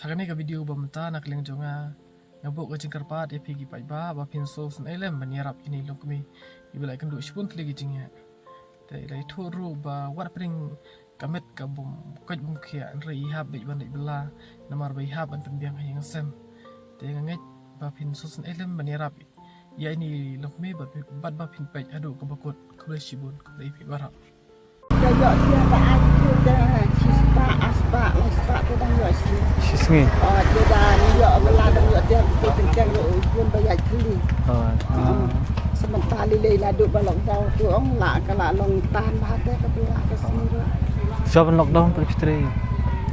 Thakane ka video bamta nakling jonga ngabuk ka jingkar pat ya pigi pai ba pin so sun elem banyarap ini lokmi ibelai kan du spun lagi jingya te lai thuru ba war pring kamet ka bum kaj bum khia rei hab be ban ibla namar bai hab an pembiang yang sem te ngai ba pin so sun elem banyarap ya ini lokmi ba pin pai adu ka bakut kule shibun dai pi barap Yo dia tak ada dah cispa aspa aspa tu dah yo sih. Sisngi. Oh dia dah yo beladang yo dia kencang yo pun bayar keli. Sementara lilai ladu balok dau tu ong la kala long tan bahate ka tu ke sini. Siapa lockdown per fitri?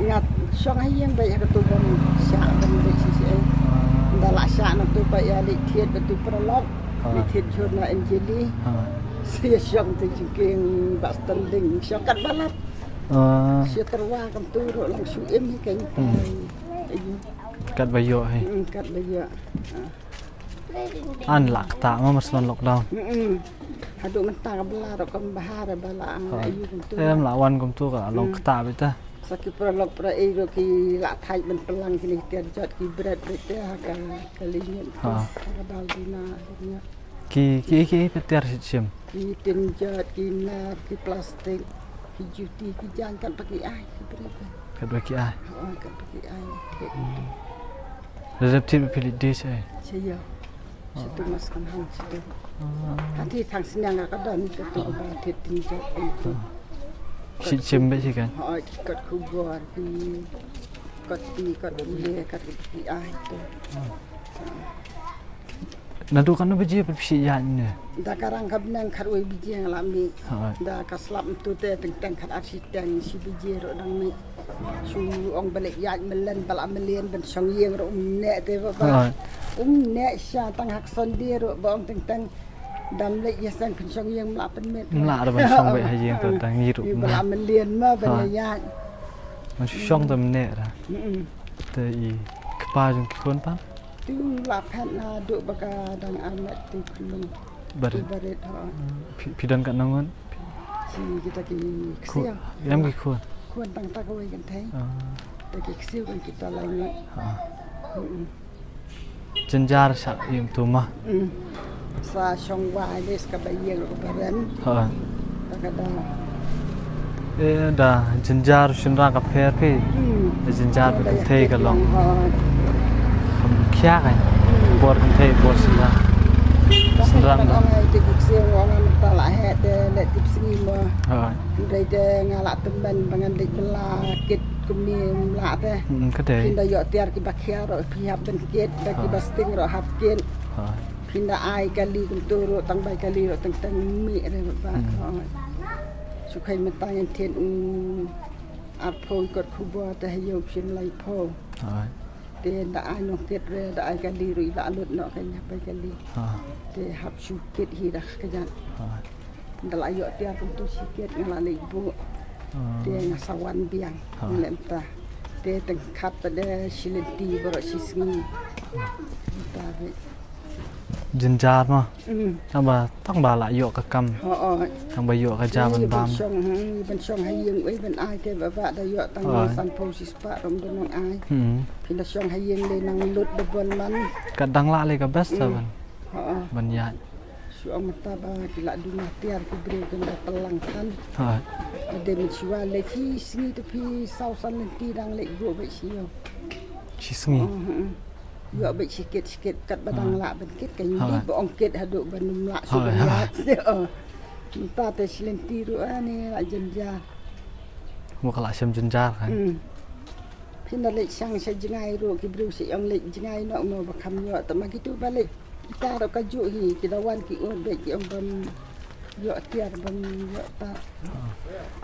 Ingat syong hayang bayar ka tu bang syak bang di sisi. Dah la syak nak tu bayar li thiet betul perlok. Li thiet jona anjeli. Saya syong tu jengking bak standing syong kat balat. Saya terwa kam turut langsung em kan. Kat bayo hai. Kat bayo. An lak tak ma masman lockdown. Aduk mentang belah rok kam bahar bala ayu kam tu. Em lawan kum tu ka long kata beta. Sakit perlok pra ero ki lak thai ben pelang kini tian jat ki berat beta ka kalinya. Ka dal dina akhirnya. Ki petiar sim. Ki tian jat ki nar ki plastik ki juti ki jangan pakai ai ki berapa. Kat bagi ah. Kat pakai ai. Rezep tin pilih dia saya. Saya. Situ mas kan hang situ. Hati thang senang ka dan ka tu ba thit tin jat itu. Sim be sih kan. Kat kubur ki kat le kat ki ai tu. Nadu kan beji perpisi yan ne. Da karang kabnang kharoi biji yang lami. Da kaslap tu te teng khat asisten si biji ro dang mi. Su ong balik yan melen bala melen ben song yeng ro ne te ba. Ne sha tang hak son di ro bong teng dam le yasan kun song yeng mla pen met. Mla da ben song be hayeng tu dang yiru. Bala melen ma ben yan. Man song tam ne ra. Te I kpa jung kon pa. Tu lapat na duk baka dang amat tu kulung Barit ha. Pidan kat nangon. Si kita ki kesiu. Yang ki kon. Kuan tang tak koi kan thai. Ta ki kesiu kan kita lain. Jenjar sa im tu mah. Sa song wai des ka bayeng ko baran. Ta kada. Dah jenjar sunra ka pher pe. Jenjar pe thei ka long. Kia kan, buat kentai buat sila, senang dah. Orang itu kecil orang tak lah ada let tip sini mah. Dari dia ngalak teman bangan dik belah kit kumim lah teh. Kedai. Pindah yuk tiar ki bakia ro pihak ben kit bagi basting ro hap kit. Pindah ai kali kuntur tang bai kali ro tang mi ada bapak. Sukai mentang yang tian apa ikut kubur teh yuk sin lai po. Te da ano ket re da ai kali ru ila alut no kanya pai kali te hap sukit hi dah kajan dal ayo tiar tu sikit ngalani ibu te ngasawan biang lenta te tengkat pada silenti boro sisngi ta be jenjar mah, tambah tang bala yo ke kam, tambah yo ke jaman bam. Ben song hayeng oi ben ai te baba da yo tang san posis pa rom don ai. Pindah song hayeng le nang lut de bon man. Kadang la le ke best ban. Banyak. Su amata ba kila duna tiar ku bre kan da pelang kan. Ade mi siwa le ki singi tu pi sau san ti dang le go be sio. Cisngi. Yo be sikit-sikit kat badang la ben kit kan ni bo ongket haduk banum la su ya. Minta te silenti ru ani la jenja. Mau kelak sem jenjar kan. Pindah lek sang sejengai ru ki bru si yang lek jengai nak mau bakam yo tak begitu balik. Kita ro kaju hi kidawan ki on be ki bam yo tiar bam yo ta.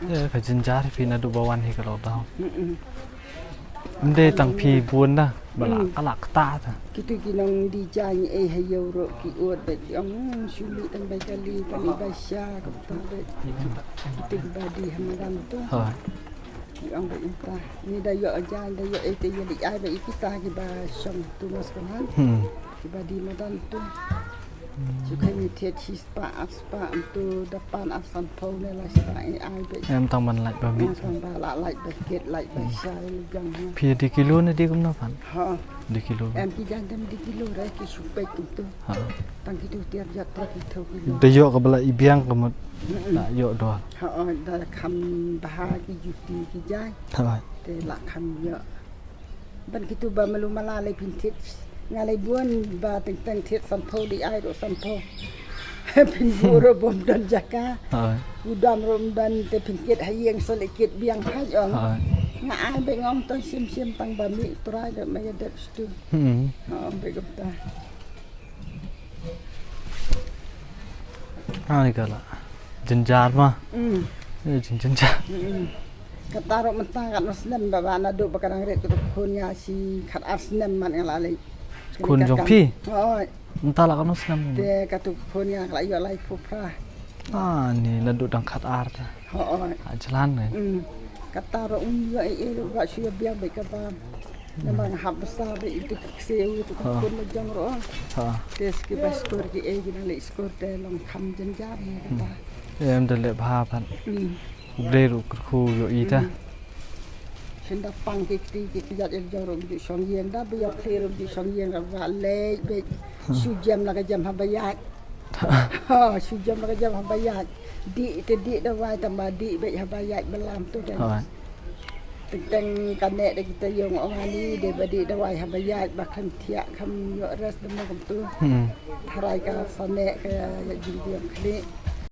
Ya ke jenjar pina du bawan hi kalau tahu. Mde tang pi buon dah, balak kalak ta ta. Kitu kinang di jani hayo ro ki ot be yang suli tang bai kali tang basya ka ta be. Kitu badi hamadan tu. Yang berintah ni dah yo ajan dah yo ete yo di ai be kita ki ba syam tu mas kan. Ki badi madan tu. Sukai mi thiệt chi spa tu depan asampau ne la spa ai be em tang ban lại babi tang ba la lại be ket lại be sai gang phi di kilo ne di kum na pan ha di kilo em ki jan dem di kilo ra ki supek tu ha tang ki tu tiap jat tra ki thau kilo de yo ka bala ibiang ka mut la yo do ha da kham bah ki juti ki jai ha te la kham yo ban ki tu ba malu mala le pin thiệt ngalai buan ba teng thiệt sampau di ai ro sampau pin buru bom dan jaka ha udam rom dan te pingkit hayeng selikit biang hai ong ha nga ai be ngom to sim tang ba mi trai de me de stu be gop ta ai ka la jenjar ma jenjar kata ro mentang kat muslim ba ba na do bakarang ret tu khun ya si khat asnem man ngalai kun jong phi oi entah lah kan senam te katu khun ya la yo lai pu pra ni ladu dang khat art oi jalan ne kata ro yo ro ba shi biang be ka ba namang hab sa be itu seu itu kun le jong ro ha tes ki ba skor ki e gina le skor te long kham jen ja ni ba em de le bha pan bre ru khu yo i ta Sen da pang ki jat el joro di song yen da be yo clear di song yen ra le be su jam la ka jam ha ba ya ha su jam la ka jam ha ba ya di te di da wai ta ba di be ha ba ya belam tu da ha teng kan ne de kita yong ongani de ba di da wai ha ba ya ba kan thia kham yo res da ma kam tu tharai ka sa ne ka ya jin diam khli